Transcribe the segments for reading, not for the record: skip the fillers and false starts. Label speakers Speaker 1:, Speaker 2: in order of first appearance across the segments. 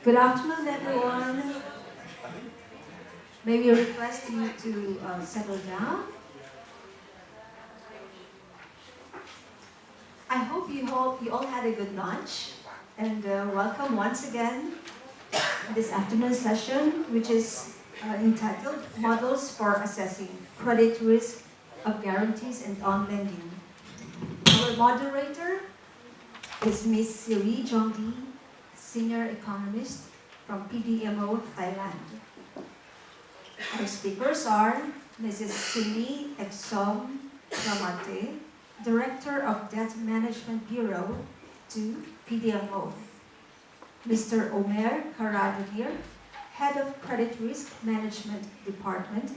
Speaker 1: Good afternoon, everyone. May we request you to settle down? I hope you all had a good lunch, and welcome once again this afternoon session, which is entitled Models for Assessing Credit Risk of Guarantees and On Lending. Our moderator is Ms. Siri Jongdi, Senior Economist from PDMO, Thailand. Our speakers are Mrs. Simi Exom Ramate, Director of Debt Management Bureau to PDMO, Mr. Omer Karademir, Head of Credit Risk Management Department,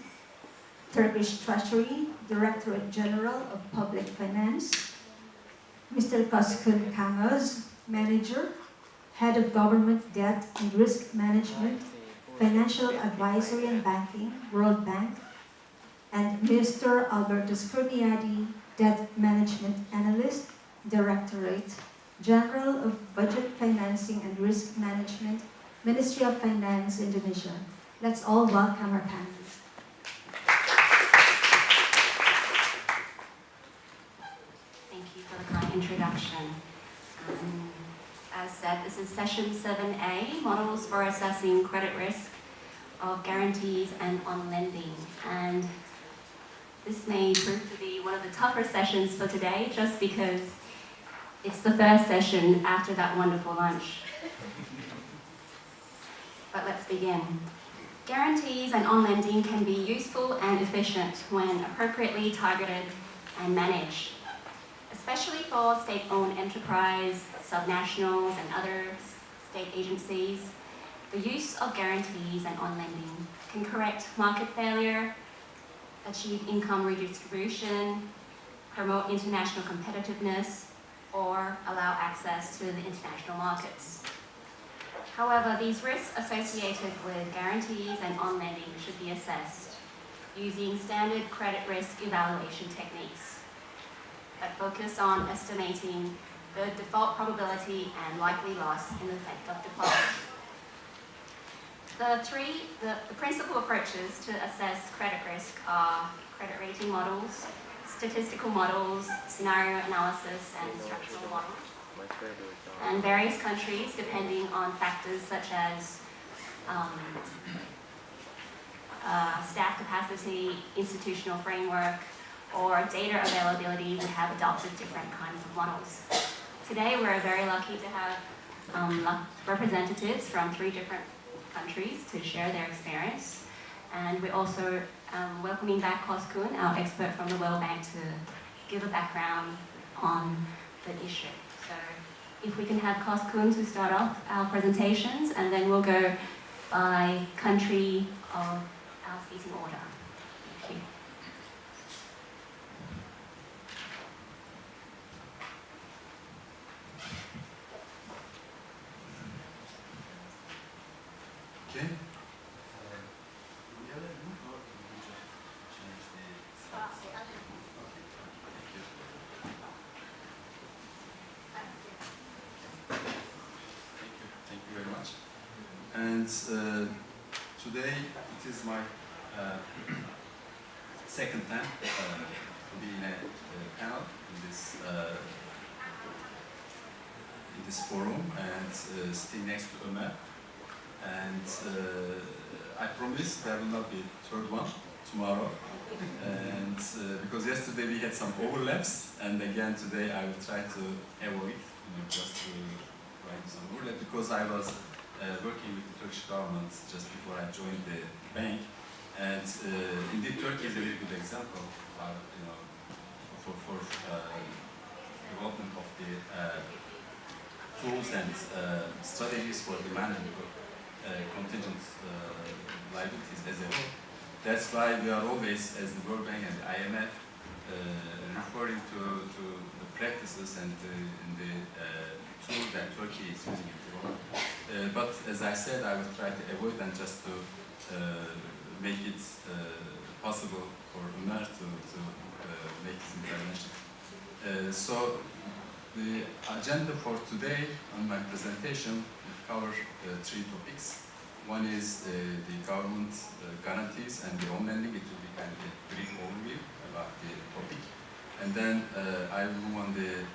Speaker 1: Turkish Treasury, Directorate General of Public Finance, Mr. Koskun Kangos, Manager, Head of Government Debt and Risk Management, Financial Advisory and Banking, World Bank, and Mr. Albertus Kurniadi, Debt Management Analyst, Directorate General of Budget Financing and Risk Management, Ministry of Finance, Indonesia. Let's all welcome our panelists.
Speaker 2: Thank you for the kind introduction. As said, this is session 7A, Models for Assessing Credit Risk of Guarantees and on Lending. And this may prove to be one of the tougher sessions for today, just because it's the first session after that wonderful lunch. But let's begin. Guarantees and on lending can be useful and efficient when appropriately targeted and managed, especially for state-owned enterprise, subnationals, and other state agencies. The use of guarantees and on lending can correct market failure, achieve income redistribution, promote international competitiveness, or allow access to the international markets. However, these risks associated with guarantees and on lending should be assessed using standard credit risk evaluation techniques that focus on estimating the default probability and likely loss in the event of default. The principal approaches to assess credit risk are credit rating models, statistical models, scenario analysis, and structural models. And various countries, depending on factors such as staff capacity, institutional framework, or data availability, would have adopted different kinds of models. Today, we're very lucky to have representatives from 3 different countries to share their experience. And we're also welcoming back Koskun, our expert from the World Bank, to give a background on the issue. So if we can have Koskun to start off our presentations, and then we'll go by country of our seating order. Thank you.
Speaker 3: Okay. Thank you very much. And today it is my second time to be in a panel in this forum, and sitting next to Ömer. And I promise there will not be a third one tomorrow. And because yesterday we had some overlaps, and again today I will try to avoid, just to write some overlap, because I was working with the Turkish government just before I joined the bank. And indeed, Turkey is a very good example of, for development of the tools and strategies for the management of contingent liabilities as a whole. That's why we are always, as the World Bank and the IMF, referring to the practices and the tools that Turkey is using at the moment. But as I said, I will try to avoid and just to make it possible for Ömer to make his intervention. So the agenda for today on my presentation will cover three topics. One is the government guarantees and the own lending. It will be kind of a brief overview about the topic. And then I will move on the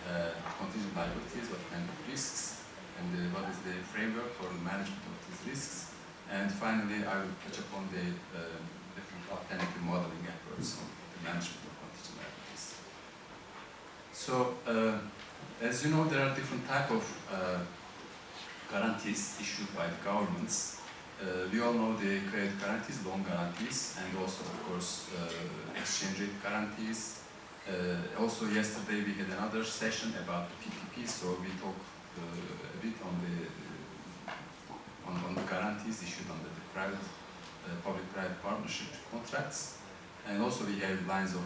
Speaker 3: contingent liabilities, what kind of risks, and what is the framework for the management of these risks. And finally, I will touch upon the different alternative modeling approaches on the management of contingent liabilities. So, as you know, there are different types of guarantees issued by the governments. We all know the credit guarantees, loan guarantees, and also, of course, exchange rate guarantees. Also, yesterday we had another session about the PPP, so we talked a bit on the guarantees issued under the private, public-private partnership contracts. And also we have lines of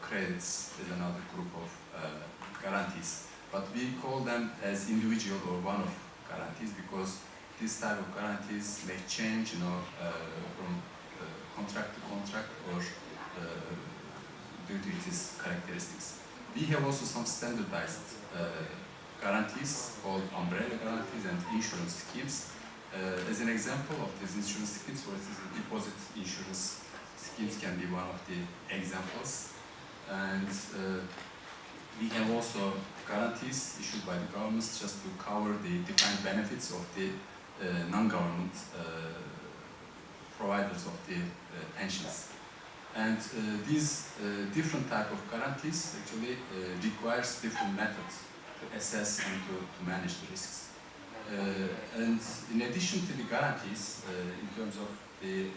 Speaker 3: credits as another group of guarantees. But we call them as individual or one-off guarantees because this type of guarantees may change, from contract to contract or due to its characteristics. We have also some standardized guarantees called umbrella guarantees and insurance schemes. As an example of these insurance schemes, for instance, deposit insurance schemes can be one of the examples. And we have also guarantees issued by the governments just to cover the defined benefits of the non-government providers of the pensions. And these different type of guarantees actually requires different methods to assess and to manage the risks. And in addition to the guarantees, in terms of the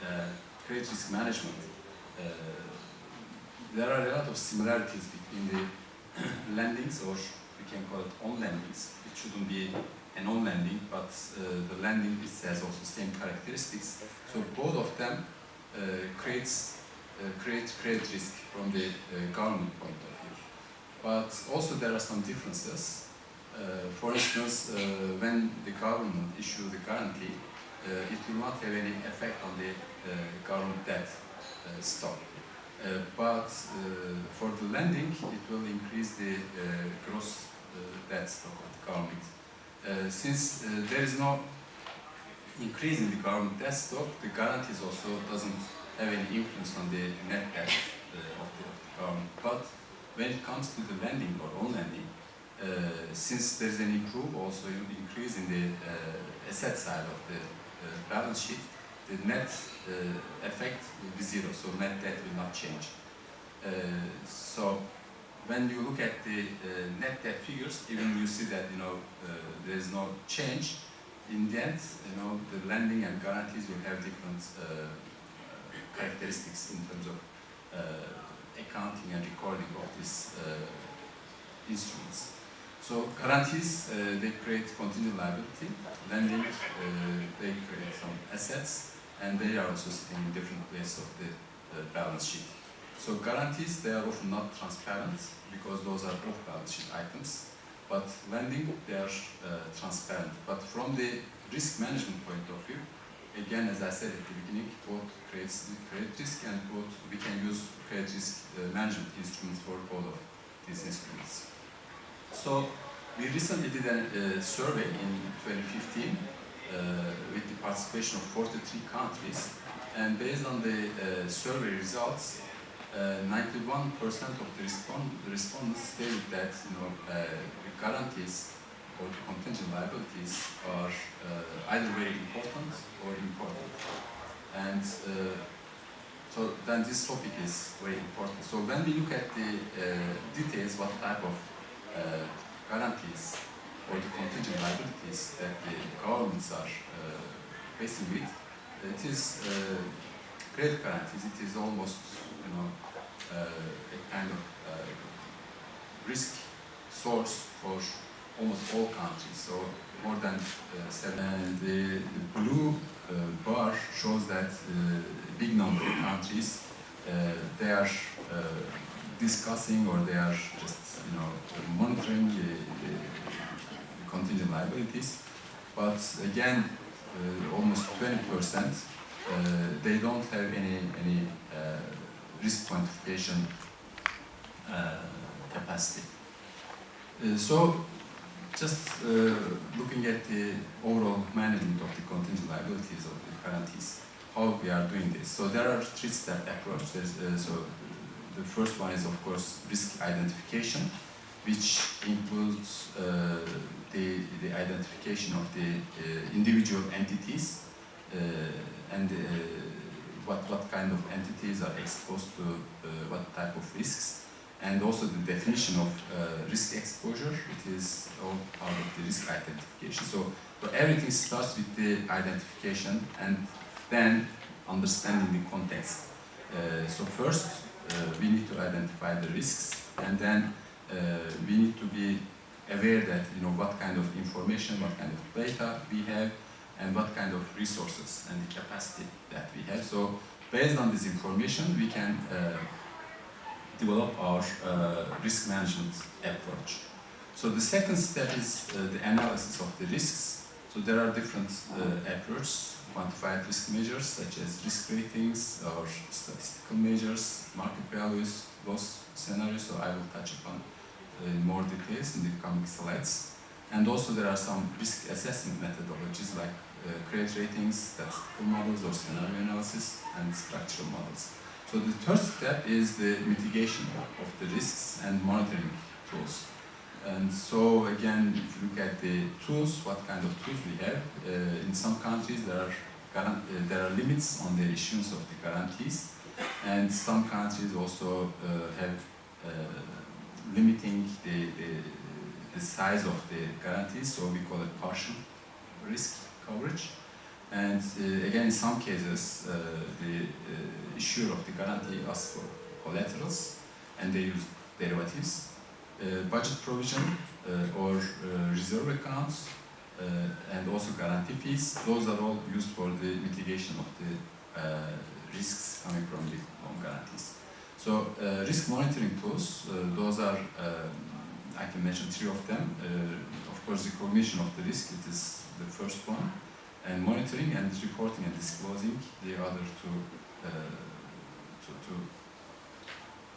Speaker 3: credit risk management, there are a lot of similarities between the lendings, or we can call it own lendings. It shouldn't be an own lending, but the lending has also same characteristics. So both of them create credit risk from the government point of view. But also there are some differences. For instance, when the government issues the guarantee, it will not have any effect on the government debt stock. But for the lending, it will increase the gross debt stock of the government. Since there is no increase in the government debt stock, the guarantees also doesn't have any influence on the net debt of the government. But when it comes to the lending or own lending, since there's an increase in the asset side of the balance sheet, the net effect will be zero, so net debt will not change. So when you look at the net debt figures, even you see that there is no change. In the end, the lending and guarantees will have different characteristics in terms of accounting and recording of these instruments. So guarantees, they create contingent liability. Lending, they create some assets, and they are also sitting in different places of the balance sheet. So guarantees, they are often not transparent because those are off-balance sheet items. But lending, they are transparent. But from the risk management point of view, again, as I said at the beginning, both creates credit risk and both we can use credit risk management instruments for both of these instruments. So we recently did a survey in 2015 with the participation of 43 countries, and based on the survey results, 91% of the respondents stated that the guarantees or the contingent liabilities are either very important or important. And so then this topic is very important. So when we look at the details, what type of guarantees or the contingent liabilities that the governments are facing with, it is credit guarantees. It is almost a kind of risk source for almost all countries. So more than 7. And the blue bar shows that a big number of countries they are discussing or they are just monitoring the contingent liabilities, but again, almost 20% they don't have any risk quantification capacity. So, just looking at the overall management of the contingent liabilities of the guarantees, how we are doing this. So there are three-step approach. So the first one is, of course, risk identification, which includes the identification of the individual entities and what kind of entities are exposed to what type of risks, and also the definition of risk exposure. It is all part of the risk identification. So everything starts with the identification and then understanding the context. So first, we need to identify the risks, and then we need to be aware that what kind of information, what kind of data we have, and what kind of resources and the capacity that we have. So based on this information, we can develop our risk management approach. So the second step is the analysis of the risks. So there are different approaches, quantified risk measures such as risk ratings or statistical measures, market values, loss scenarios. So I will touch upon more details in the coming slides. And also there are some risk assessment methodologies like credit ratings, statistical models or scenario analysis, and structural models. So the third step is the mitigation of the risks and monitoring tools. And so again, if you look at the tools, what kind of tools we have, in some countries there are limits on the issuance of the guarantees, and some countries also have limiting the size of the guarantees, so we call it partial risk coverage. And again, in some cases, the issuer of the guarantee asks for collaterals, and they use derivatives, budget provision, or reserve accounts, and also guarantee fees. Those are all used for the mitigation of the risks coming from the loan guarantees. So risk monitoring tools, those are, I can mention three of them. Of course, recognition of the risk, it is the first one, and monitoring and reporting and disclosing the other two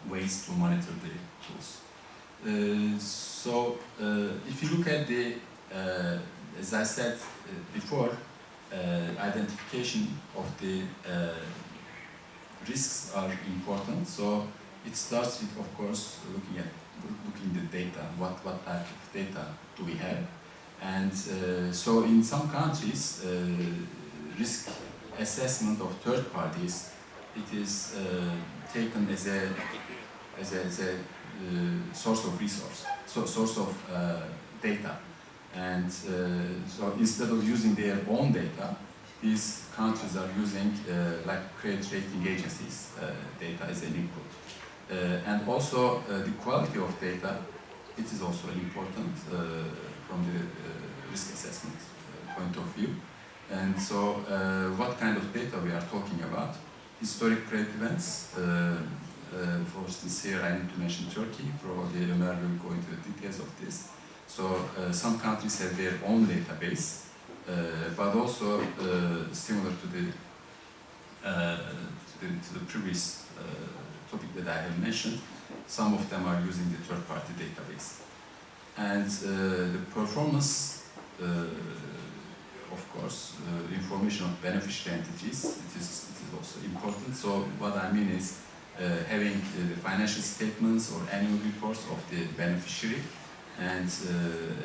Speaker 3: ways to monitor the tools. So if you look at the, as I said before, identification of the risks are important. So it starts with, of course, looking the data, what type of data do we have. And so in some countries, risk assessment of third parties, it is taken as a source of resource, source of data. And so instead of using their own data, these countries are using like credit rating agencies data as an input. And also the quality of data, it is also important from the risk assessment point of view. And so what kind of data we are talking about? Historic credit events. For instance, here I need to mention Turkey. Probably Ömer will go into the details of this. So some countries have their own database, but also similar to the previous topic that I have mentioned, some of them are using the third-party database. And the performance, of course, information of beneficiary entities, it is also important. So what I mean is having the financial statements or annual reports of the beneficiary and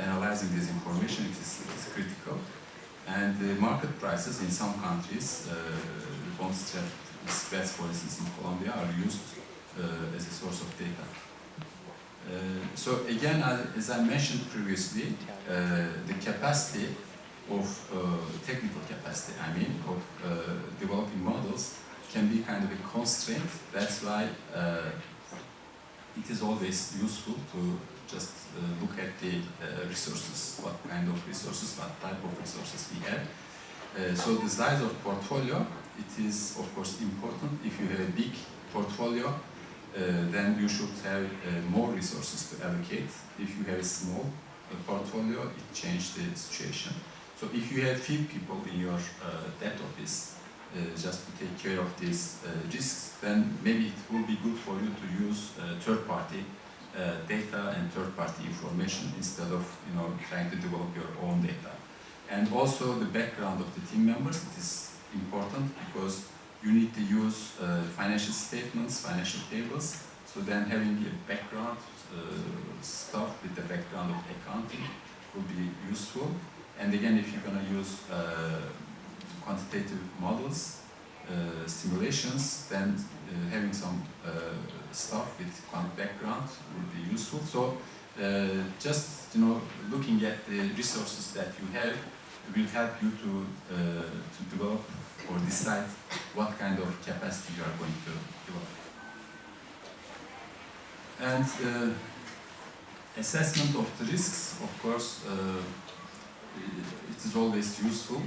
Speaker 3: analyzing this information, it is critical. And the market prices in some countries, the bond spreads, for instance, in Colombia, are used as a source of data. So again, as I mentioned previously, the capacity of technical capacity, of developing models can be kind of a constraint. That's why it is always useful to just look at the resources, what kind of resources, what type of resources we have. So the size of portfolio, it is of course important. If you have a big portfolio, then you should have more resources to allocate. If you have a small portfolio, it changes the situation. So if you have few people in your debt office just to take care of these risks, then maybe it will be good for you to use third-party data and third-party information instead of trying to develop your own data. And also the background of the team members, it is important because you need to use financial statements, financial tables. So then having a background stuff with the background of accounting will be useful. And again, if you're going to use quantitative models, simulations, then having some stuff with quant background would be useful. So just looking at the resources that you have will help you to develop or decide what kind of capacity you are going to develop. And assessment of the risks, of course, it is always useful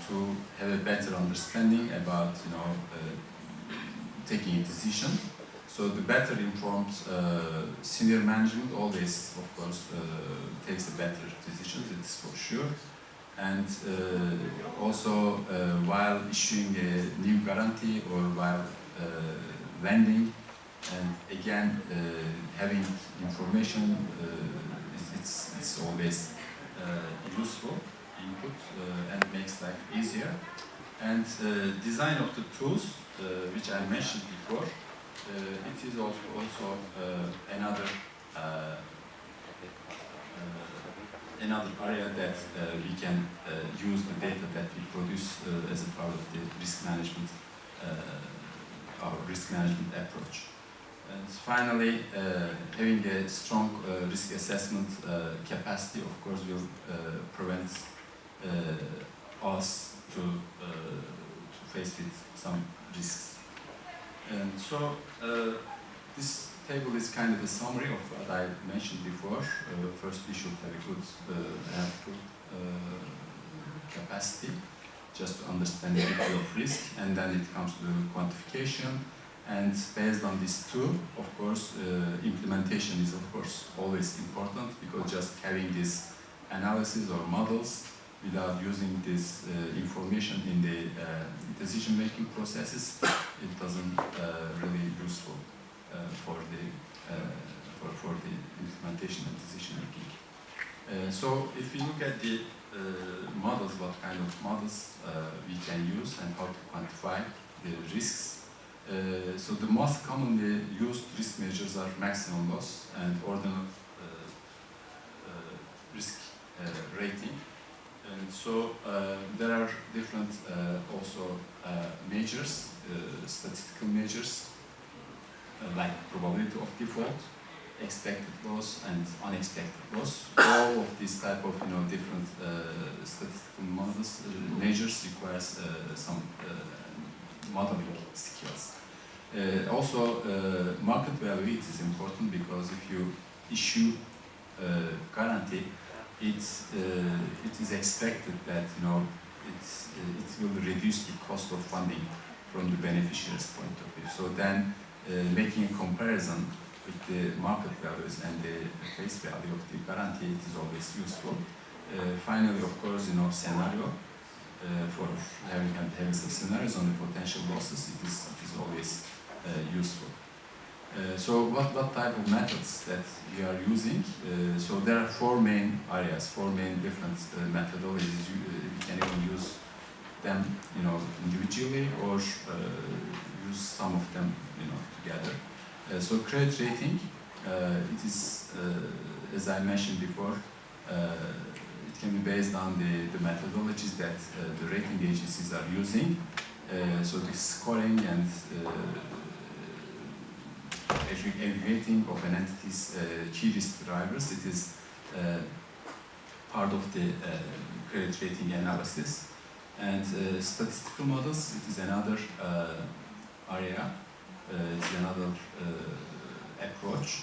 Speaker 3: to have a better understanding about taking a decision. So the better informed senior management always, of course, takes a better decision, it's for sure. And also while issuing a new guarantee or while lending, and again having information, it's always useful input and makes life easier. And design of the tools, which I mentioned before, it is also another area that we can use the data that we produce as a part of the risk management, our risk management approach. And finally, having a strong risk assessment capacity, of course, will prevent us to face with some risks. And so this table is kind of a summary of what I mentioned before. First, we should have a good capacity, just to understand the degree of risk, and then it comes to quantification. And based on these two, of course, implementation is of course always important, because just having this analysis or models without using this information in the decision-making processes, it doesn't really useful for the implementation and decision-making. So if we look at the models, what kind of models we can use and how to quantify the risks. So the most commonly used risk measures are maximum loss and ordinal risk rating. And so there are different also measures, statistical measures, like probability of default, expected loss, and unexpected loss. All of these type of different statistical models, measures requires some modeling skills. Also, market value is important, because if you issue guarantee, it is expected that it will reduce the cost of funding from the beneficiary's point of view. So then, making a comparison with the market values and the face value of the guarantee, it is always useful. Finally, of course, scenario. For having some scenarios on the potential losses, it is always useful. So what type of methods that we are using? So there are four main areas, four main different methodologies. We can even use them, individually, or use some of them, together. So credit rating, it is, as I mentioned before, it can be based on the methodologies that the rating agencies are using. So the scoring and evaluating of an entity's key risk drivers, it is part of the credit rating analysis. And statistical models, it is another area, it's another approach.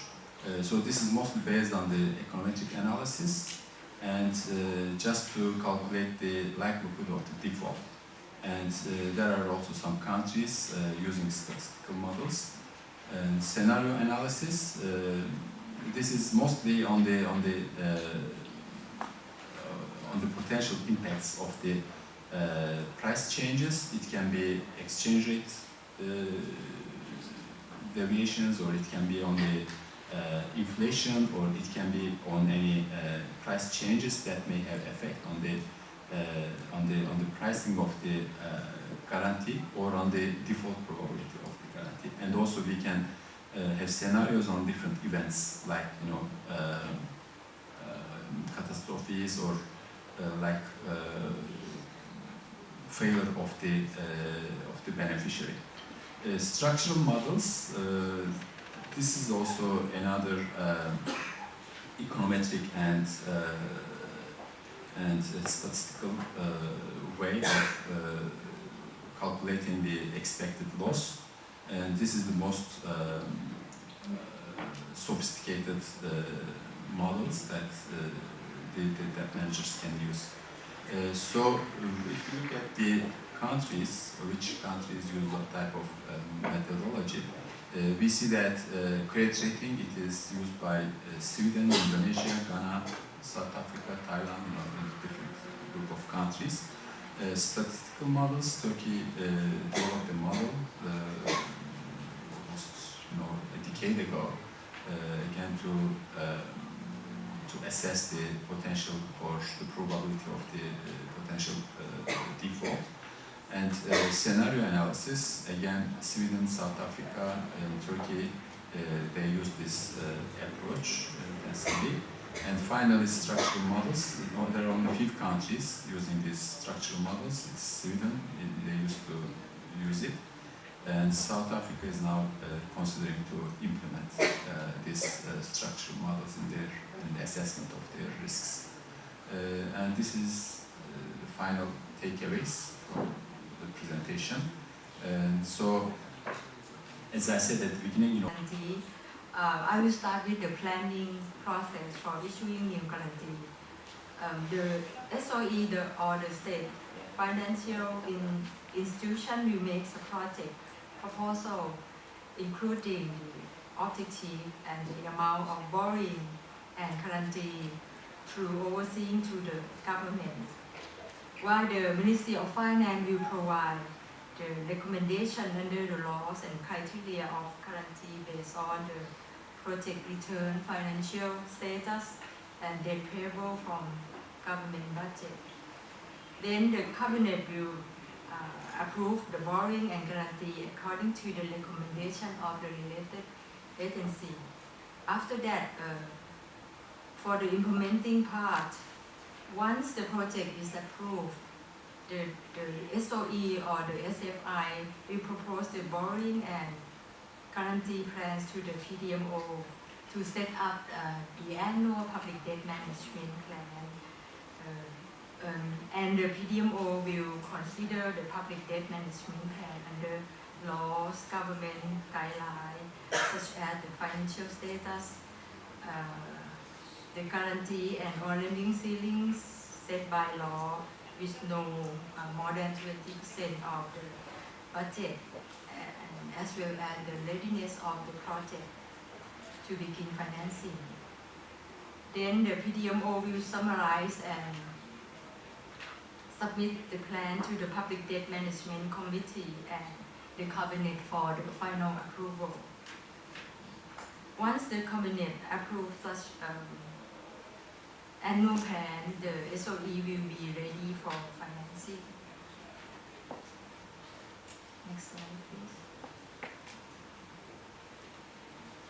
Speaker 3: So this is mostly based on the econometric analysis, and just to calculate the likelihood of the default. And there are also some countries using statistical models. And scenario analysis, this is mostly on the potential impacts of the price changes. It can be exchange rate deviations, or it can be on the inflation, or it can be on any price changes that may have effect on the pricing of the guarantee, or on the default probability of the guarantee. And also we can have scenarios on different events, like catastrophes, or like failure of the beneficiary. Structural models. This is also another econometric and statistical way of calculating the expected loss, and this is the most sophisticated models that that managers can use. So if you look at the countries, which countries use what type of methodology, we see that credit rating, it is used by Sweden, Indonesia, Ghana, South Africa, Thailand, different group of countries. Statistical models, Turkey developed a model almost a decade ago, again to assess the potential or the probability of the potential default. And scenario analysis, again, Sweden, South Africa, and Turkey, they use this approach intensively. And finally, structural models. There are only 5 countries using these structural models. It's Sweden, they used to use it. And South Africa is now considering to implement these structural models in the assessment of their risks. And this is the final takeaways from the presentation. And so, as I said at the beginning,
Speaker 4: I will start with the planning process for issuing new guarantee. The SOE or the state financial institution will make a project proposal, including the objective and the amount of borrowing and guarantee through overseeing to the government, while the Ministry of Finance will provide the recommendation under the laws and criteria of guarantee based on the project return, financial status, and debt payable from government budget. Then the cabinet will approve the borrowing and guarantee according to the recommendation of the related agency. After that, for the implementing part, once the project is approved, the SOE or the SFI will propose the borrowing and guarantee plans to the PDMO to set up the annual public debt management plan. And the PDMO will consider the public debt management plan under laws, government guidelines, such as the financial status, the guarantee and all lending ceilings set by law with no more than 20% of the budget, and as well as the readiness of the project to begin financing. Then the PDMO will summarize and submit the plan to the Public Debt Management Committee and the Cabinet for the final approval. Once the Cabinet approves such annual plan, the SOE will be ready for financing. Next slide, please.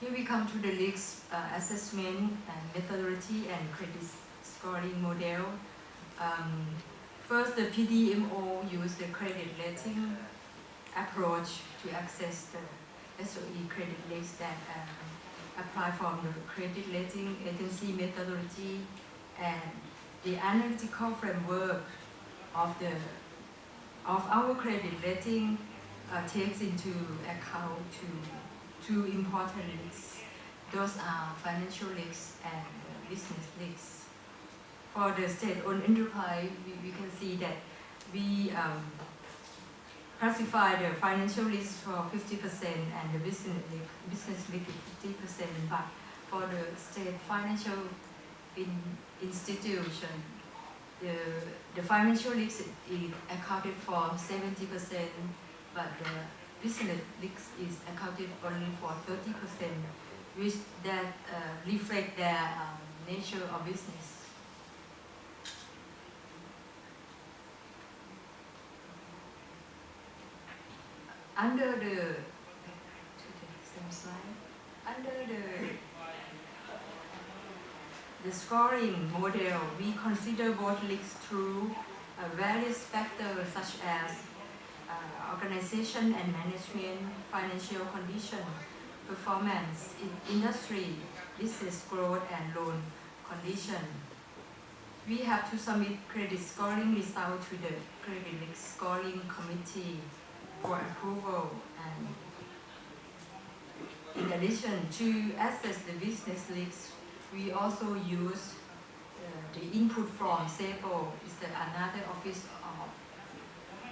Speaker 4: Here we come to the risk assessment and methodology and credit scoring model. First, the PDMO used the credit rating approach to access the SOE credit risk that apply from the credit rating agency methodology, and the analytical framework of our credit rating takes into account two important risks. Those are financial risks and business risks. For the state-owned enterprise, we can see that we classify the financial risk for 50% and the business risk 50%, but for the state financial institution, the financial risk is accounted for 70%, but the business risk is accounted only for 30%, which that reflect their nature of business. Under same slide. Under the scoring model, we consider both leaks through various factors such as organization and management, financial condition, performance, industry, business growth, and loan condition. We have to submit credit scoring results to the credit risk scoring committee for approval, and in addition to assess the business risks, we also use the input from SEPO, is another office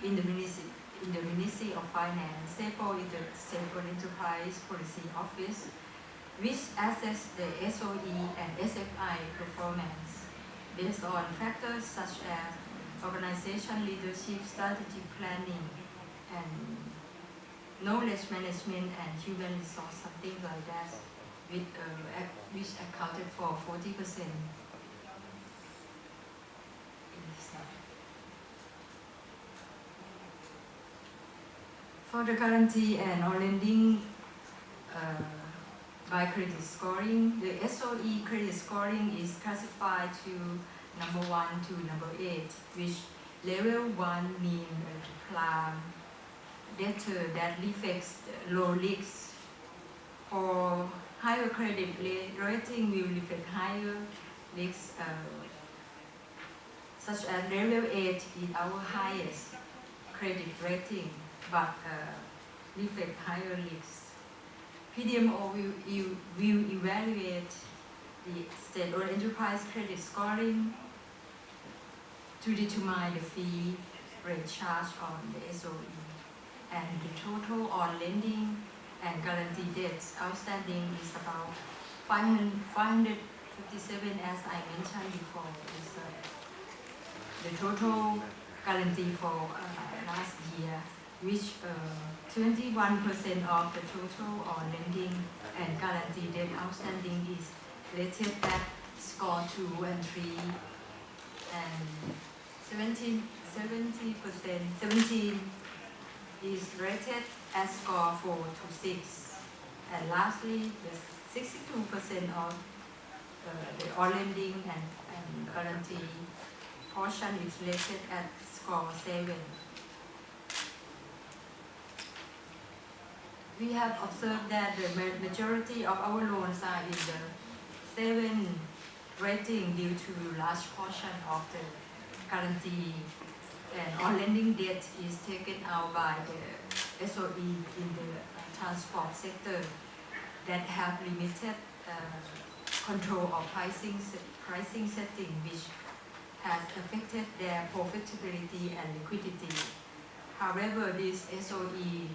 Speaker 4: in the Ministry of Finance. SEPO is the Stable Enterprise Policy Office, which assess the SOE and SFI performance based on factors such as organization, leadership, strategic planning, and knowledge management and human resource, something like that, which accounted for 40%. For the guarantee and or lending by credit scoring, the SOE credit scoring is classified to number 1 to number 8, which level 1 means prime debtor that reflects low risks. For higher credit rating will reflect higher risks, such as level 8 is our highest credit rating, but reflect higher risks. PDMO will evaluate the state-owned enterprise credit scoring to determine the fee rate charged on the SOE, and the total on lending and guarantee debts outstanding is about 557, as I mentioned before. Is the total guarantee for last year, which 21% of the total on lending and guarantee debt outstanding is rated at score 2 and 3, and 17% is rated at score 4 to 6, and lastly, the 62% of the all lending and guarantee portion is rated at score 7. We have observed that the majority of our loans are in the 7 rating due to large portion of the guarantee and all lending debt is taken out by the SOE in the transport sector that have limited control of pricing setting, which has affected their profitability and liquidity. However, this SOE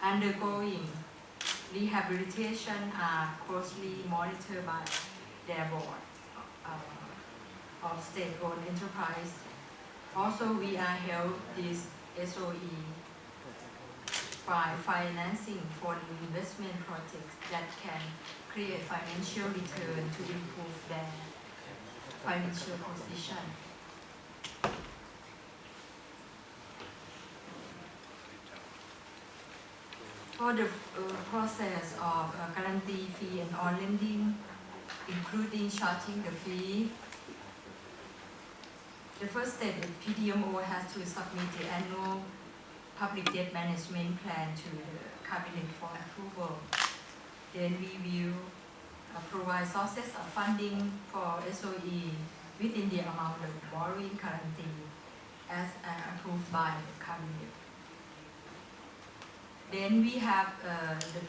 Speaker 4: undergoing rehabilitation are closely monitored by their board of state-owned enterprise. Also, we are held this SOE by financing for new investment projects that can create financial return to improve their financial position. For the process of guarantee fee and on lending, including charging the fee, the first step is PDMO has to submit the annual public debt management plan to the cabinet for approval. Then we will provide sources of funding for SOE within the amount of borrowing guarantee as approved by the cabinet. Then we have the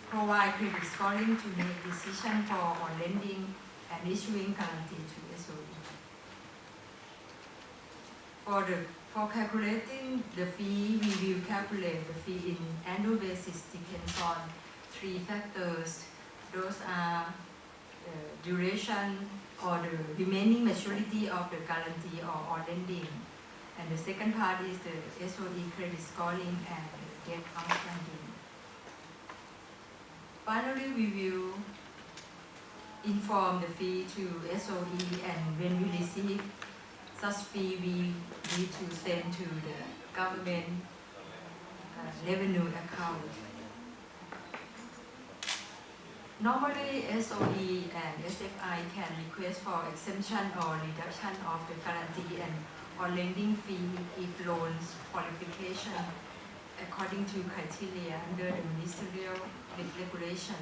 Speaker 4: provide credit scoring to make decision for on lending and issuing guarantee to SOE. For calculating the fee, we will calculate the fee in annual basis depends on 3 factors. Those are duration or the remaining maturity of the guarantee or lending. And the second part is the SOE credit scoring and debt outstanding. Finally, we will inform the fee to SOE, and when we receive such fee, we need to send to the government revenue account. Normally, SOE and SFI can request for exemption or reduction of the guarantee and or lending fee if loans qualification according to criteria under the ministerial regulation.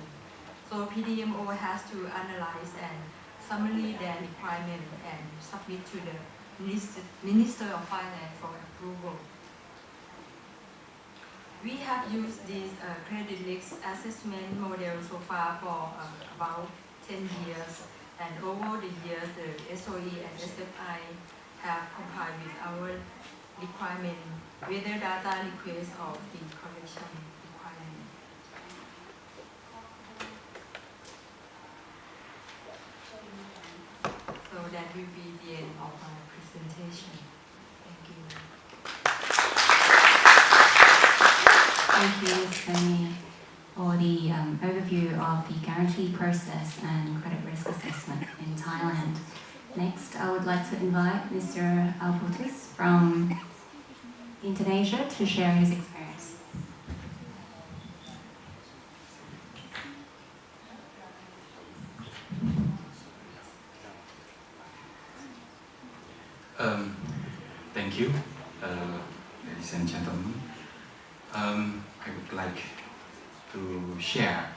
Speaker 4: So PDMO has to analyze and summary their requirement and submit to the Minister of Finance for approval. We have used this credit risk assessment model so far for about 10 years, and over the years the SOE and SFI have complied with our requirement, whether data request or fee collection requirement. So that will be the end of my presentation. Thank you.
Speaker 2: Thank you, Ms. Soni, for the overview of the guarantee process and credit risk assessment in Thailand. Next, I would like to invite Mr. Alputis from Indonesia to share his experience.
Speaker 5: Thank you, ladies and gentlemen. I would like to share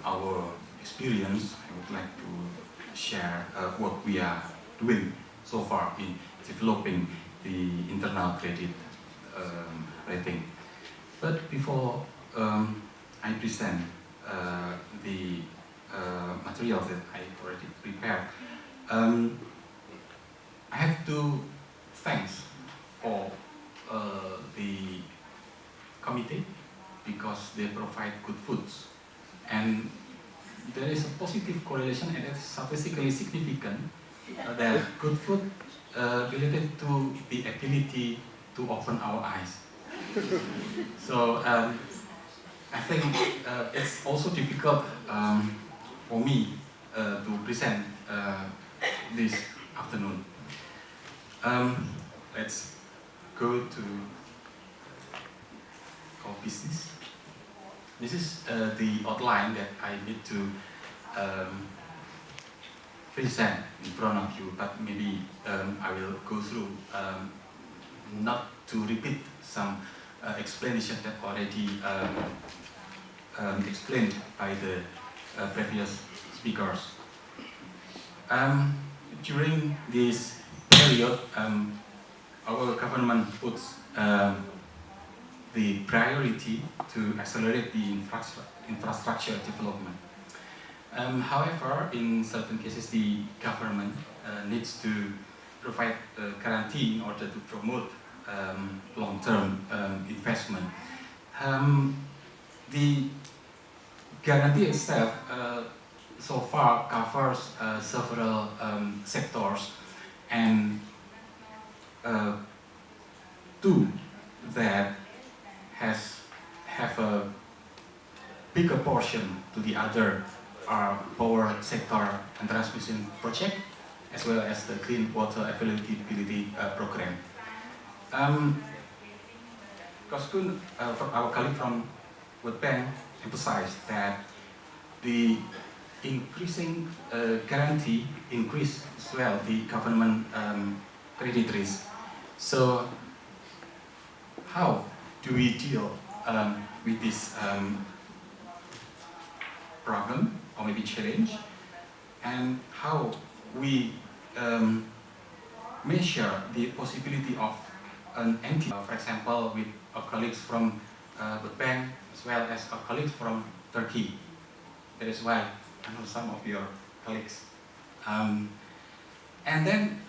Speaker 5: our experience. I would like to share what we are doing so far in developing the internal credit rating. But before I present the materials that I already prepared, I have to thanks for the committee because they provide good foods, and there is a positive correlation, and it's statistically significant that good food related to the ability to open our eyes. So I think it's also difficult for me to present this afternoon. Let's go to our business. This is the outline that I need to present in front of you, but maybe I will go through not to repeat some explanation that already explained by the previous speakers. During this period, our government puts the priority to accelerate the infrastructure development. However, in certain cases, the government needs to provide a guarantee in order to promote long-term investment. The guarantee itself so far covers several sectors, and two that have a bigger portion to the other are power sector and transmission project, as well as the clean water availability program. Koskun, our colleague from World Bank, emphasized that the increasing guarantee increase as well the government credit risk. So how do we deal with this problem or maybe challenge, and how we measure the possibility of an entity, for example, with our colleagues from World Bank as well as our colleagues from Turkey. That is why I know some of your colleagues. And then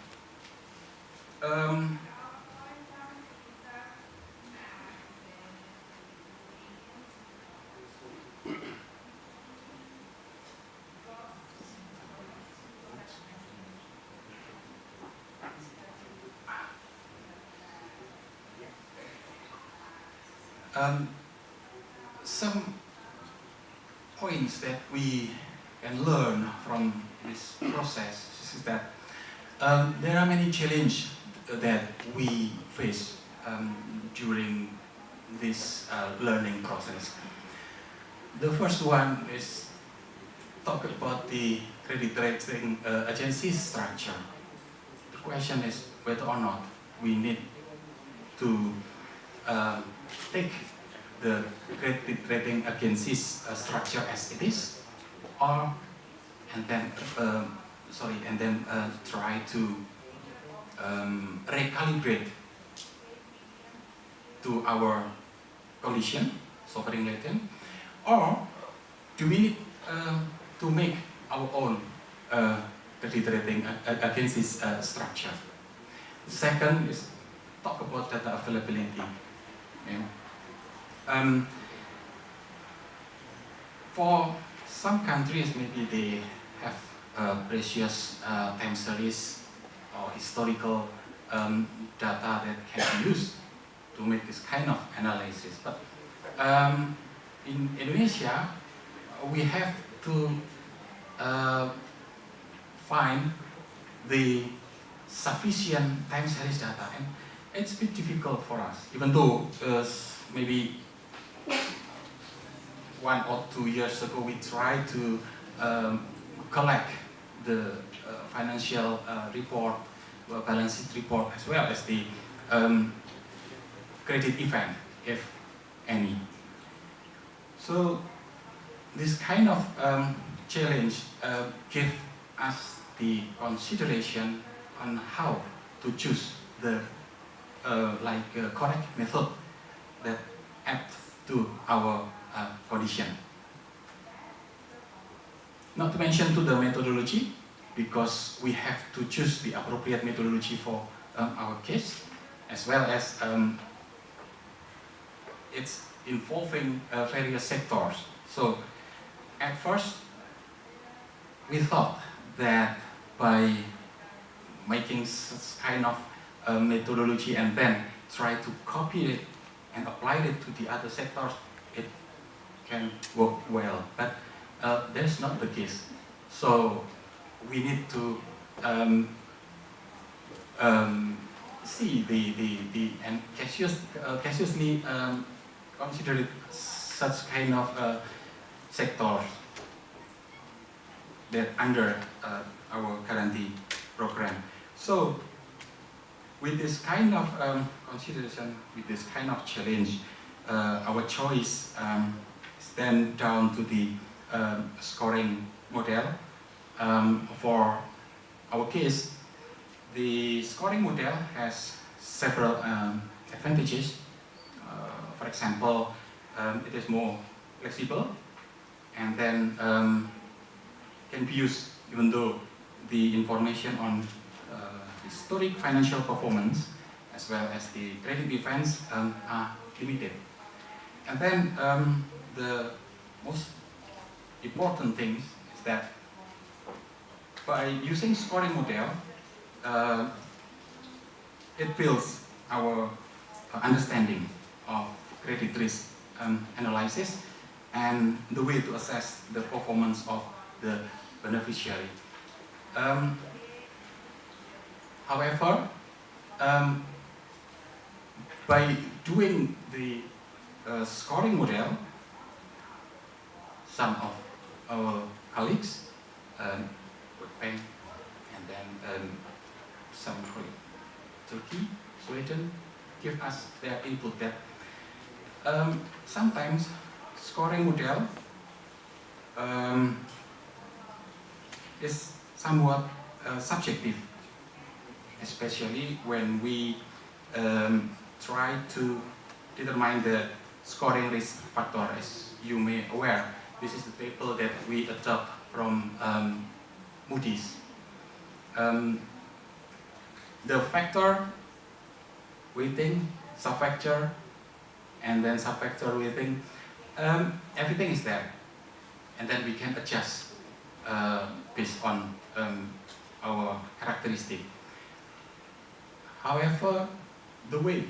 Speaker 5: some points that we can learn from this process is that there are many challenges that we face during this learning process. The first one is talk about the credit rating agency structure. The question is whether or not we need to take the credit rating agency's structure as it is, or and then try to recalibrate to our condition, sovereign rating, or do we need to make our own credit rating agency's structure? The second is talk about data availability. For some countries, maybe they have precious time series or historical data that can be used to make this kind of analysis. But in Indonesia, we have to find the sufficient time series data, and it's a bit difficult for us, even though maybe 1 or 2 years ago we tried to collect the financial report, balance sheet report, as well as the credit event, if any. So this kind of challenge gives us the consideration on how to choose the correct method that adds to our condition. Not to mention to the methodology, because we have to choose the appropriate methodology for our case, as well as it's involving various sectors. So at first, we thought that by making such kind of methodology and then try to copy it and apply it to the other sectors, it can work well. But that's not the case. So we need to see and cautiously consider such kind of sectors that under our guarantee program. So with this kind of consideration, with this kind of challenge, our choice is then down to the scoring model. For our case, the scoring model has several advantages. For example, it is more flexible, and then can be used even though the information on historic financial performance as well as the credit events are limited. And then the most important thing is that by using scoring model, it builds our understanding of credit risk analysis and the way to assess the performance of the beneficiary. However, by doing the scoring model, some of our colleagues, Bank, and then some from Turkey, Sweden, give us their input that sometimes scoring model is somewhat subjective, especially when we try to determine the scoring risk factor. As you may aware, this is the table that we adopt from Moody's. The factor weighting, sub-factor, and then sub-factor weighting, everything is there, and then we can adjust based on our characteristic. However, the way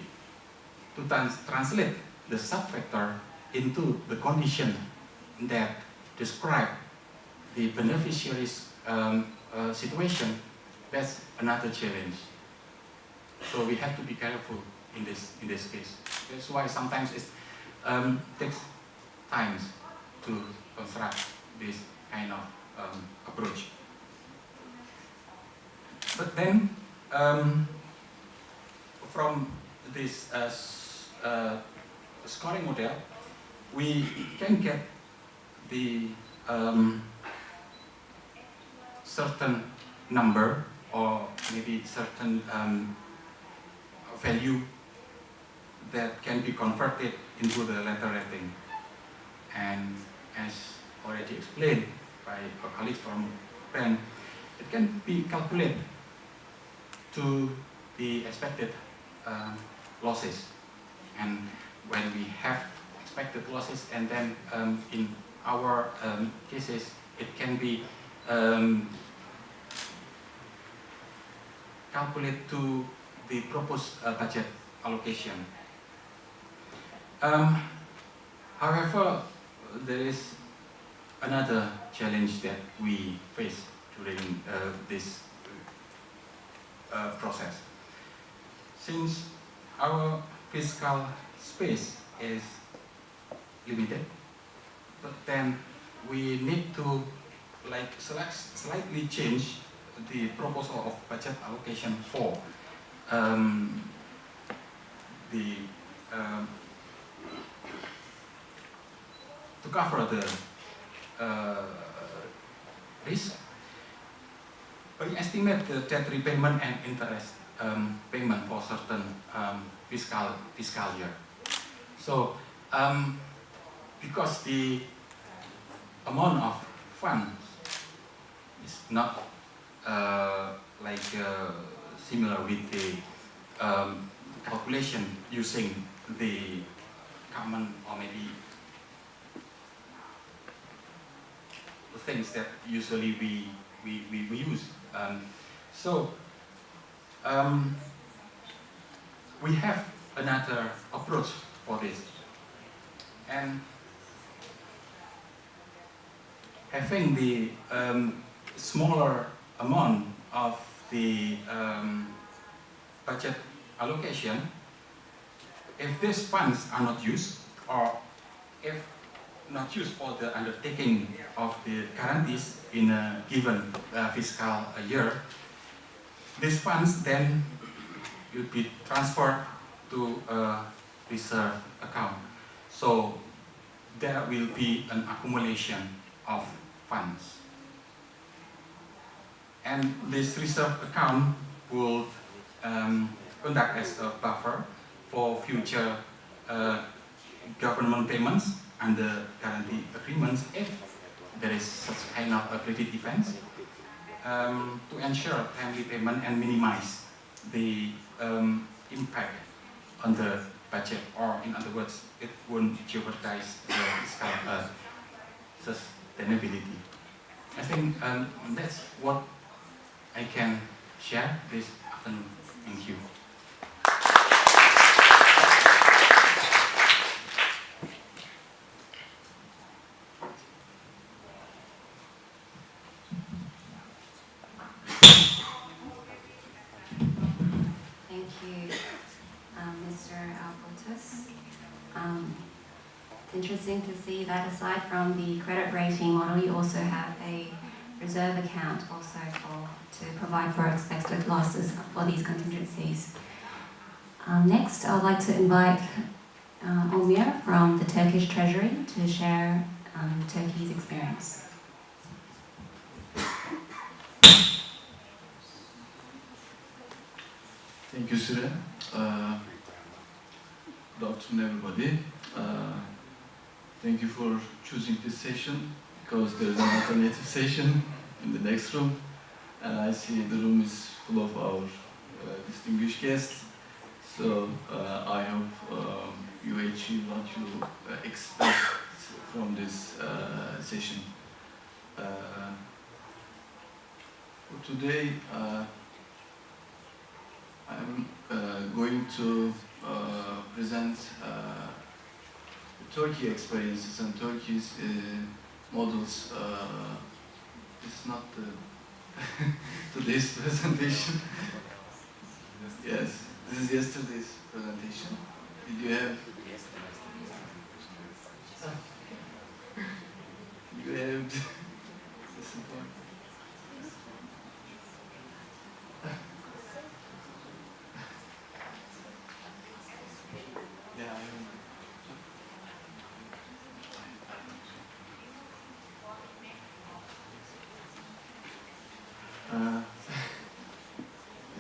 Speaker 5: to translate the sub-factor into the condition that describe the beneficiaries' situation, that's another challenge. So we have to be careful in this case. That's why sometimes it takes time to construct this kind of approach. But then, from this scoring model, we can get the certain number or maybe certain value that can be converted into the letter rating. And as already explained by our colleagues from PEN, it can be calculated to the expected losses. And when we have expected losses, and then in our cases, it can be calculated to the proposed budget allocation. However, there is another challenge that we face during this process. Since our fiscal space is limited, but then we need to slightly change the proposal of budget allocation for to cover the risk. We estimate the debt repayment and interest payment for certain fiscal year. So, because the amount of funds is not similar with the calculation using the common or maybe the things that usually we use. We have another approach for this, and having the smaller amount of the budget allocation, if these funds are not used, or if not used for the undertaking of the guarantees in a given fiscal year, these funds then will be transferred to a reserve account. So there will be an accumulation of funds. And this reserve account will conduct as a buffer for future government payments under guarantee agreements if there is such kind of a credit event, to ensure timely payment and minimize the impact on the budget, or in other words, it won't jeopardize the fiscal sustainability. I think that's what I can share this afternoon. Thank you.
Speaker 2: Thank you, Mr. Albertus. It's interesting to see that aside from the credit rating model, you also have a reserve account also to provide for expected losses for these contingencies. Next, I would like to invite Omir from the Turkish Treasury to share Turkey's experience.
Speaker 6: Thank you, Sire. Good afternoon, everybody. Thank you for choosing this session, because there is an alternative session in the next room, and I see the room is full of our distinguished guests. So I hope you achieve what you expect from this session. For today, I'm going to present the Turkey experiences and Turkey's models. This is not the today's presentation. Yes, this is yesterday's presentation. Did you have? You have this important. Yeah, I remember.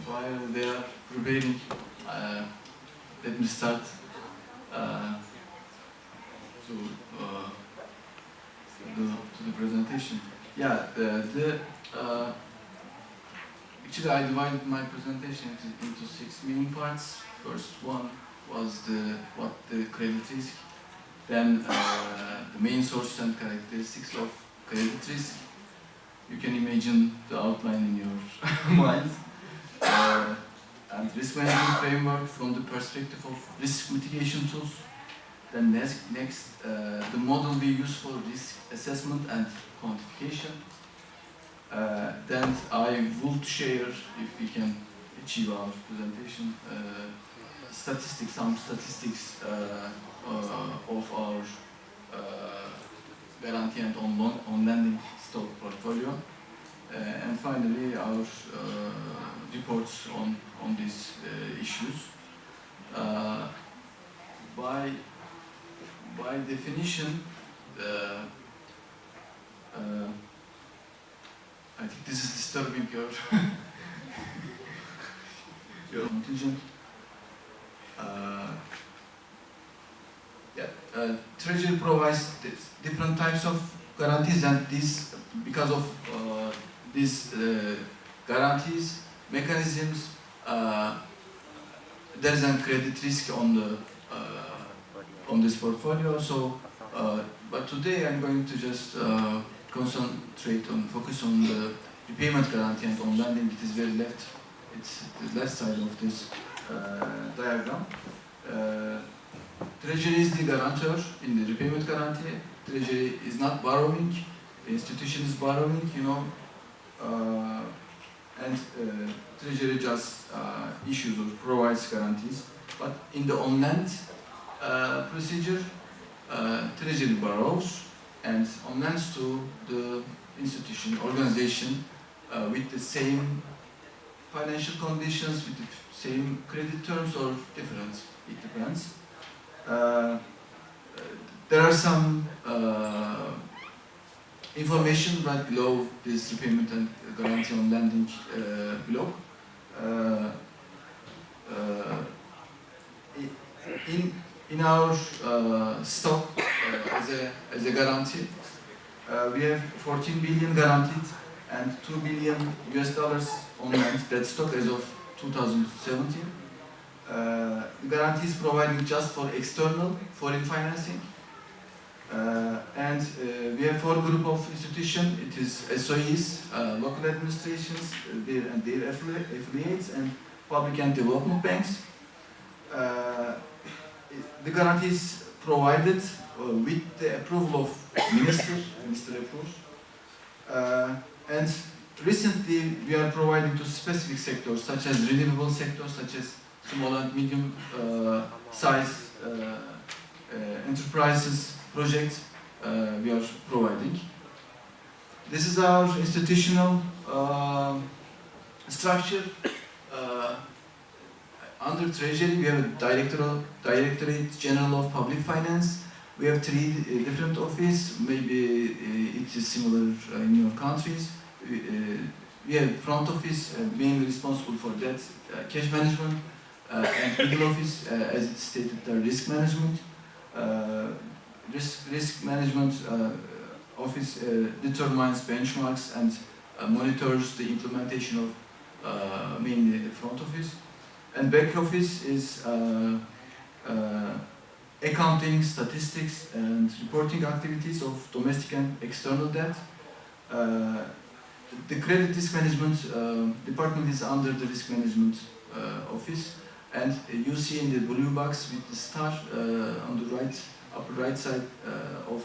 Speaker 6: While they are preparing, let me start to the presentation. Yeah, actually I divided my presentation into 6 main parts. First one was what the credit risk, then the main sources and characteristics of credit risk. You can imagine the outline in your mind. And risk management framework from the perspective of risk mitigation tools. Then next the model we use for risk assessment and quantification. Then I would share, if we can achieve our presentation, some statistics of our guarantee and on lending stock portfolio. And finally, our reports on these issues. By definition, I think this is disturbing your contingent. Treasury provides different types of guarantees, and these, because of these guarantees, mechanisms, there is a credit risk on this portfolio. So, but today I'm going to just focus on the repayment guarantee and on lending. It is very left. It's the left side of this diagram. Treasury is the guarantor in the repayment guarantee. Treasury is not borrowing. The institution is borrowing, and Treasury just issues or provides guarantees. But in the on-lend procedure, Treasury borrows and on-lends to the institution, organization, with the same financial conditions, with the same credit terms or different. It depends. There are some information right below this repayment and guarantee on lending block. In our stock as a guarantee, we have 14 billion guaranteed and $2 billion on lend. That stock as of 2017. The guarantee is provided just for external foreign financing. And we have 4 groups of institutions. It is SOEs, local administrations, their affiliates, and public and development banks. The guarantee is provided with the approval of minister approves. And recently we are providing to specific sectors such as renewable sectors, such as small and medium size enterprises, projects we are providing. This is our institutional structure. Under Treasury, we have a Directorate General of Public Finance. We have 3 different offices. Maybe it is similar in your countries. We have front office, mainly responsible for debt, cash management, and middle office, as it stated, the risk management. Risk management office determines benchmarks and monitors the implementation of mainly the front office. And back office is accounting, statistics, and reporting activities of domestic and external debt. The credit risk management department is under the risk management office, and you see in the blue box with the star on the upper right side of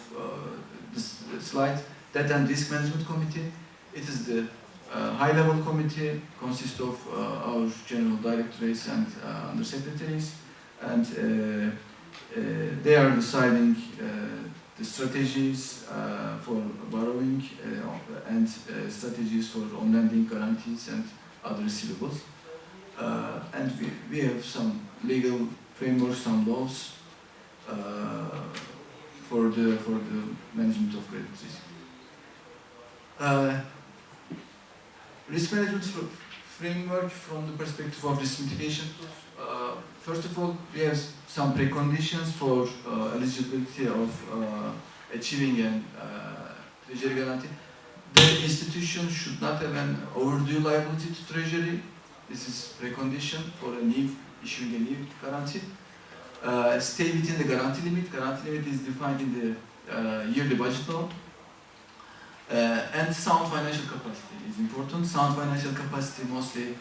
Speaker 6: this slide, Debt and Risk Management Committee. It is the high-level committee, consists of our general directorates and undersecretaries, and they are deciding the strategies for borrowing and strategies for on-lending guarantees and other receivables. And we have some legal framework, some laws for the management of credit risk. Risk management framework from the perspective of risk mitigation. First of all, we have some preconditions for eligibility of achieving an treasury guarantee. The institution should not have an overdue liability to treasury. This is precondition for issuing a new guarantee. Stay within the guarantee limit. Guarantee limit is defined in the yearly budget law. And sound financial capacity is important. Sound financial capacity mostly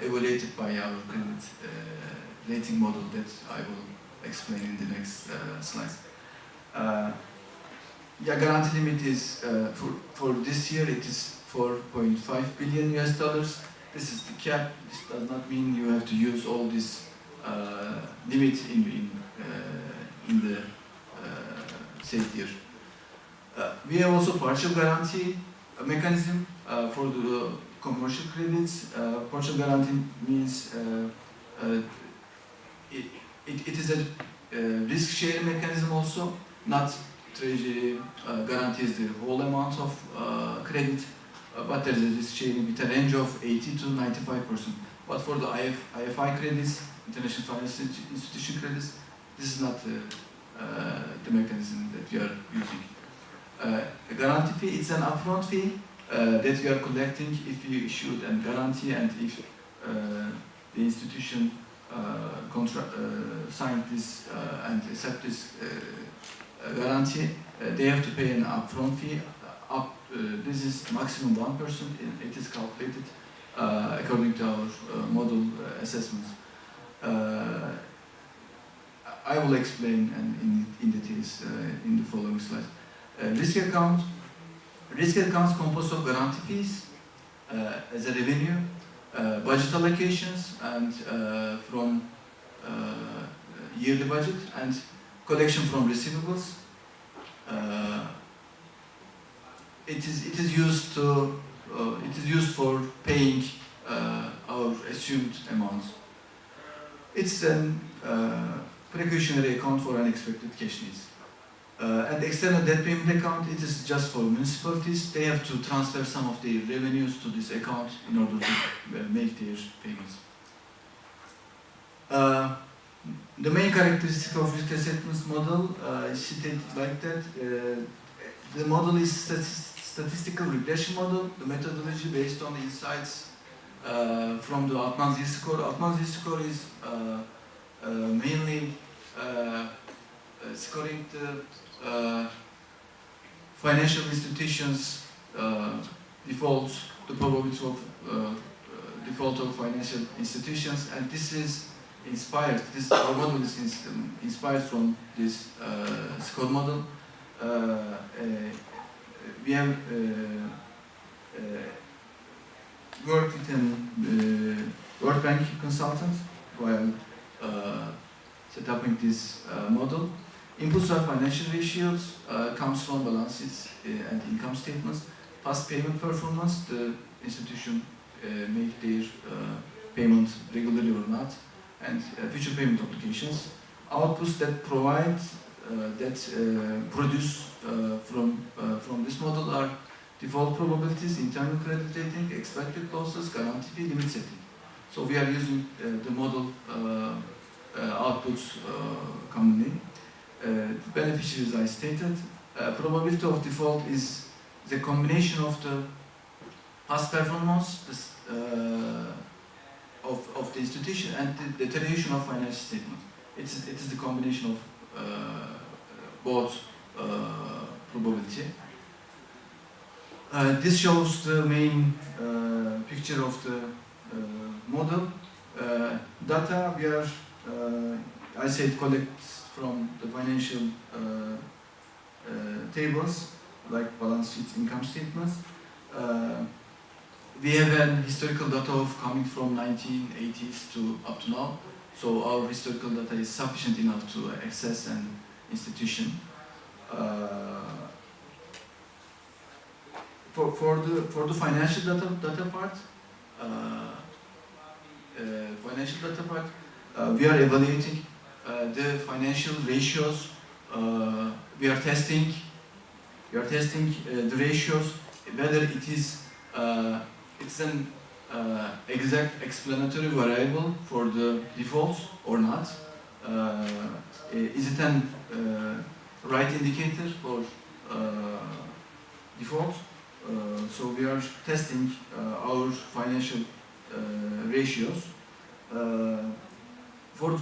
Speaker 6: evaluated by our credit rating model that I will explain in the next slides. Guarantee limit is for this year it is 4.5 billion US dollars. This is the cap. This does not mean you have to use all this limit in the said year. We have also partial guarantee mechanism for the commercial credits. Partial guarantee means it is a risk sharing mechanism also, not treasury guarantees the whole amount of credit, but there is a risk sharing with a range of 80 to 95%. But for the IFI credits, international financial institution credits, this is not the mechanism that we are using. A guarantee fee, it's an upfront fee that we are collecting if you issued a guarantee and if the institution signed this and accept this guarantee, they have to pay an upfront fee. This is maximum 1%. It is calculated according to our model assessments. I will explain in details in the following slides. Risk account. Risk accounts composed of guarantee fees as a revenue, budget allocations, and from yearly budget, and collection from receivables. It is used for paying our assumed amounts. It's an precautionary account for unexpected cash needs. And the external debt payment account, it is just for municipalities. They have to transfer some of their revenues to this account in order to make their payments. The main characteristic of risk assessment model is stated like that. The model is statistical regression model. The methodology based on the insights from the Altman-Zil score. Altman-Zil score is mainly scoring the financial institutions default, the probability of default of financial institutions, and this is inspired. Our model is inspired from this score model. We have worked with a World Bank consultant while set up this model. Inputs are financial ratios, comes from balances and income statements. Past payment performance, the institution make their payment regularly or not, and future payment obligations. Outputs that provide, produce from this model are default probabilities, internal credit rating, expected losses, guarantee fee, limit setting. So we are using the model outputs commonly. The beneficiaries I stated. Probability of default is the combination of the past performance of the institution and the deterioration of financial statement. It is the combination of both probability. This shows the main picture of the model. Data we are, I said, collects from the financial tables like balance sheets, income statements. We have an historical data of coming from 1980s to up to now. So our historical data is sufficient enough to access an institution. For the financial data part, we are evaluating the financial ratios. We are testing the ratios, whether it is it's an exact explanatory variable for the defaults or not. Is it an right indicator for defaults? So we are testing our financial ratios for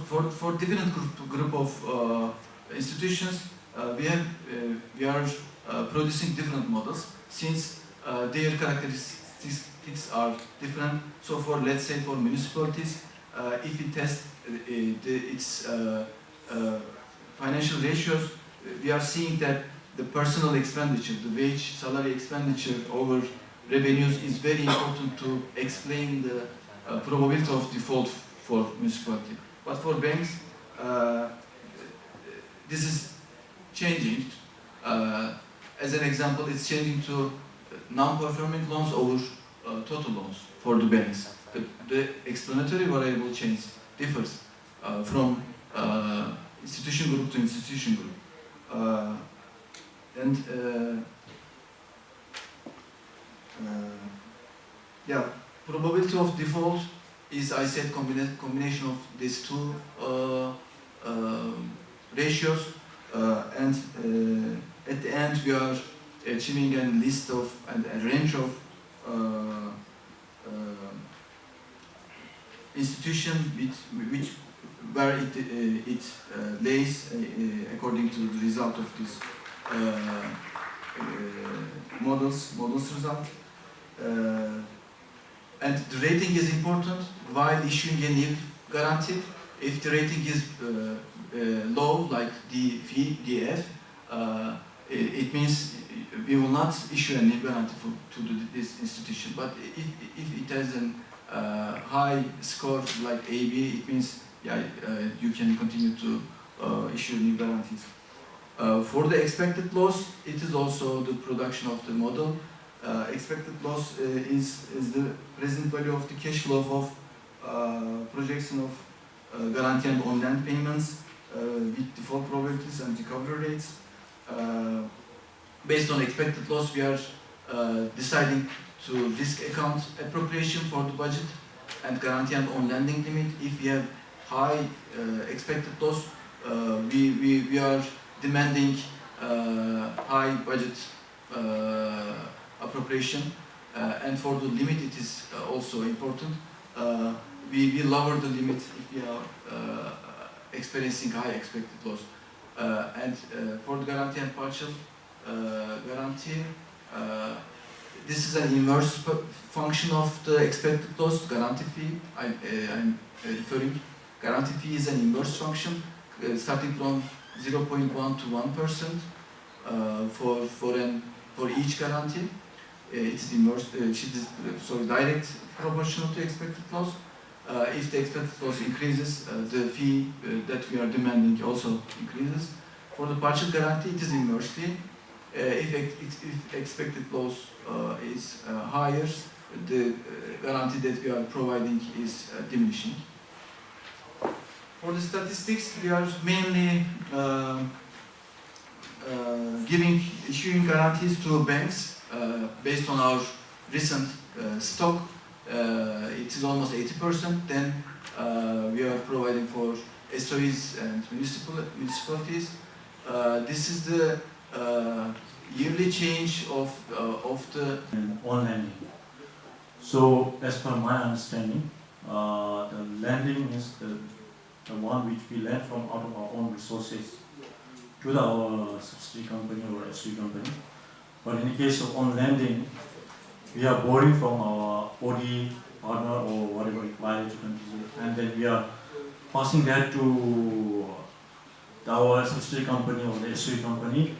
Speaker 6: different group of institutions. We are producing different models since their characteristics are different. So for, let's say, for municipalities, if we test its financial ratios, we are seeing that the personal expenditure, the wage salary expenditure over revenues is very important to explain the probability of default for municipality. But for banks, this is changing. As an example, it's changing to non-performing loans over total loans for the banks. The explanatory variable change differs from institution group to institution group. Yeah, probability of default is, I said, combination of these two ratios, and at the end we are achieving a list of and a range of institutions where it lays according to the result of this models result. And the rating is important while issuing a NIB guarantee. If the rating is low, like DF, it means we will not issue a NIB guarantee to this institution. But if it has a high score like AB, it means you can continue to issue NIB guarantees. For the expected loss, it is also the production of the model. Expected loss is the present value of the cash flow of projection of guarantee and on-land payments with default probabilities and recovery rates. Based on expected loss, we are deciding to risk account appropriation for the budget and guarantee and on-lending limit. If we have high expected loss, we are demanding high budget appropriation, and for the limit it is also important. We lower the limit if we are experiencing high expected loss. And for the guarantee and partial guarantee, this is an inverse function of the expected loss. Guarantee fee, I'm referring. Guarantee fee is an inverse function starting from 0.1 to 1% for each guarantee. It is inverse. Direct proportional to expected loss. If the expected loss increases, the fee that we are demanding also increases. For the partial guarantee, it is inversely. If expected loss is higher, the guarantee that we are providing is diminishing. For the statistics, we are mainly issuing guarantees to banks based on our recent stock. It is almost 80%. Then we are providing for SOEs and municipalities. This is the yearly change of the
Speaker 7: on-lending. So, as per my understanding, the lending is the one which we lend from out of our own resources to our subsidiary company or SOE company. But in the case of on-lending, we are borrowing from our OD partner or whatever required to continue, and then we are passing that to our subsidiary company or the SOE company,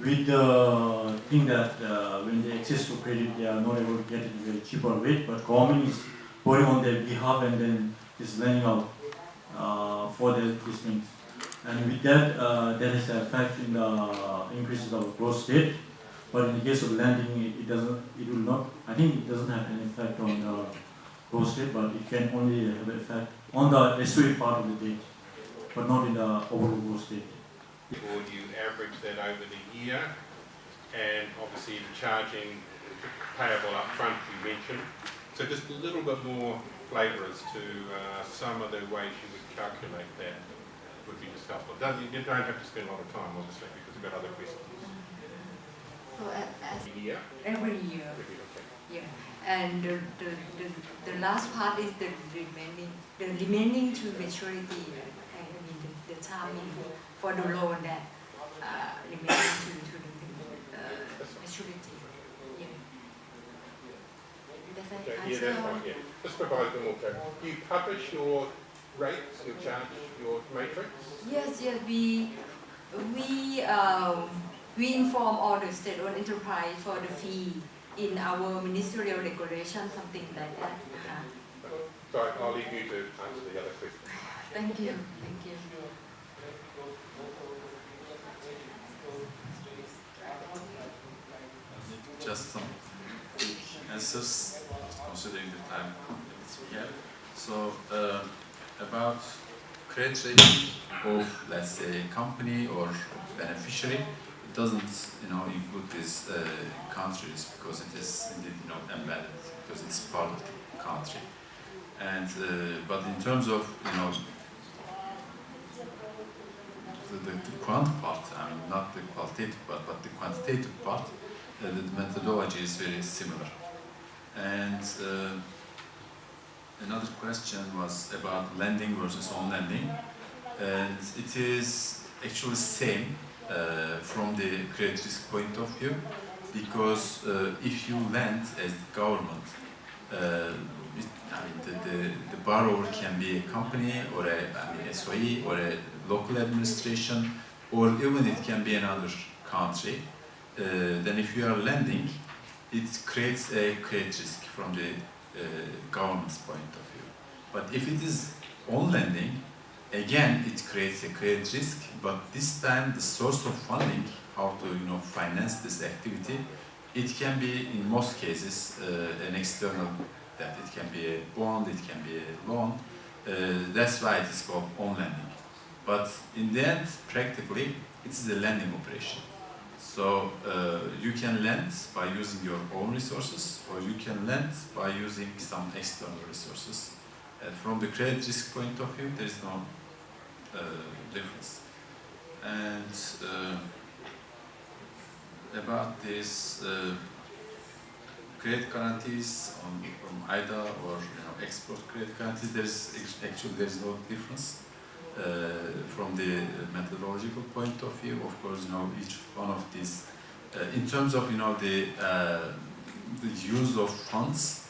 Speaker 7: with the thing that when they access to credit, they are not able to get it in a very cheaper rate, but government is borrowing on their behalf and then is lending out for these things. And with that, that has an effect in the increases of gross debt. But in the case of lending, it will not, I think it doesn't have an effect on the gross debt, but it can only have an effect on the SOE part of the debt, but not in the overall gross debt.
Speaker 8: Or you average that over the year, and obviously the charging payable up front you mentioned. So just a little bit more flavour as to some of the ways you would calculate that would be just helpful. You don't have to spend a lot of time, obviously, because we've got other questions.
Speaker 4: So as
Speaker 8: Yeah.
Speaker 4: every year, yeah. And the last part is the remaining to maturity. I mean the timing for the loan that remaining to the maturity. Yeah. Does that
Speaker 8: Okay, yeah,
Speaker 4: answer
Speaker 8: that's
Speaker 4: your-
Speaker 8: fine, yeah. Just provide a bit more clarity. Do you publish your rates, your charge, your matrix?
Speaker 4: Yes, yes. We inform all the state-owned enterprise for the fee in our ministerial regulation, something like that.
Speaker 8: Sorry, I'll leave you to answer the other question.
Speaker 4: Thank you. Thank you.
Speaker 3: Just some quick answers, considering the time limits we have. So, about credit rating of, let's say, a company or beneficiary, it doesn't, include these countries because it is indeed, embedded because it's part of the country. And but in terms of, the quant part, I mean, not the qualitative part, but the quantitative part, the methodology is very similar. And another question was about lending versus on lending, and it is actually same from the credit risk point of view, because if you lend as the government, the borrower can be a company or a SOE or a local administration, or even it can be another country. Then if you are lending, it creates a credit risk from the government's point of view. But if it is on lending, again it creates a credit risk, but this time the source of funding, how to finance this activity, it can be in most cases an external debt. It can be a bond, it can be a loan. That's why it is called on lending. But in the end, practically, it is a lending operation. So you can lend by using your own resources, or you can lend by using some external resources. From the credit risk point of view, there is no difference. And about this credit guarantees from IDA or export credit guarantees, there is no difference. From the methodological point of view, of course, each one of these, in terms of the use of funds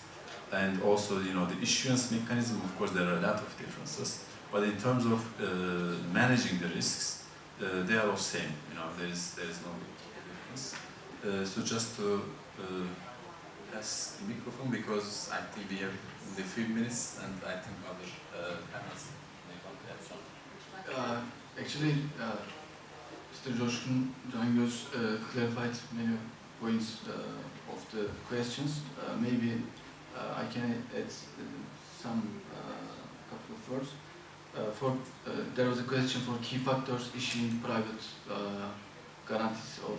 Speaker 3: and also the issuance mechanism, of course, there are a lot of differences. But in terms of managing the risks, they are all same. There is no difference. So just to pass the microphone, because I think we have only 3 minutes, and I think other panels may want to add something.
Speaker 6: Actually, Mr. Coşkun Cangöz clarified many points of the questions. Maybe I can add some couple of words. There was a question for key factors issuing private guarantees or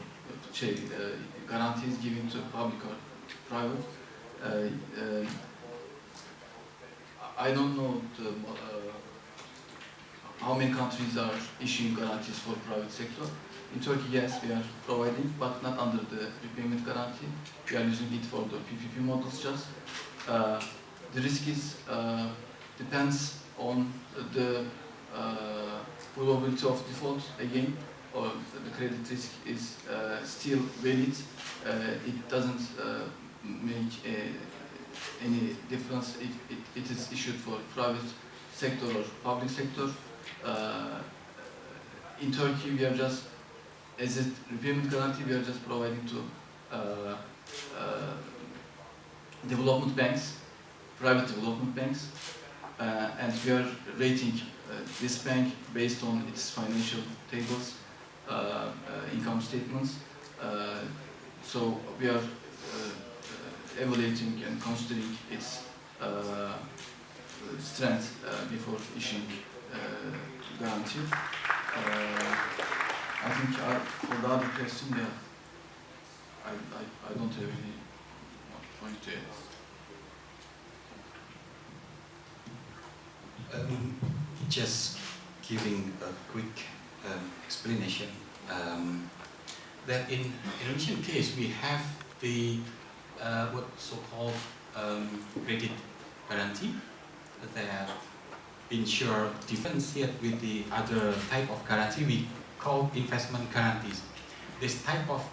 Speaker 6: guarantees given to public or private. I don't know how many countries are issuing guarantees for private sector. In Turkey, yes, we are providing, but not under the repayment guarantee. We are using it for the PPP models just. The risk is depends on the probability of default again, or the credit risk is still valid. It doesn't make any difference if it is issued for private sector or public sector. In Turkey, we are just as a repayment guarantee, we are just providing to development banks, private development banks, and we are rating this bank based on its financial tables, income statements. So we are evaluating and considering its strength before issuing guarantee. I think for the other question, yeah, I don't have any point to add.
Speaker 5: Just giving a quick explanation. That in Indonesian case we have the what so-called credit guarantee that ensure differentiate with the other type of guarantee we call investment guarantees. This type of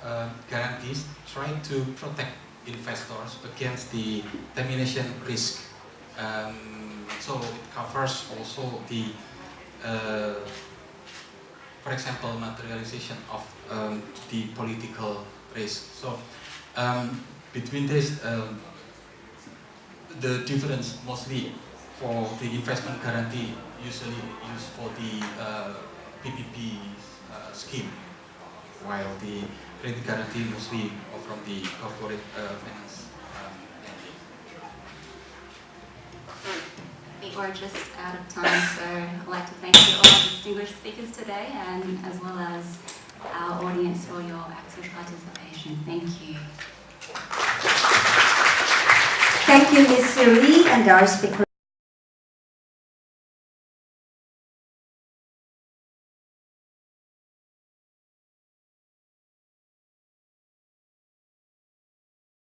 Speaker 5: guarantees try to protect investors against the termination risk. So it covers also the, for example, materialization of the political risk. So between this, the difference mostly for the investment guarantee usually used for the PPP scheme, while the credit guarantee mostly from the corporate finance.
Speaker 2: We're just out of time, so I'd like to thank you all distinguished speakers today, and as well as our audience for your active participation. Thank you.
Speaker 1: Thank you, Ms. Suri, and our speaker.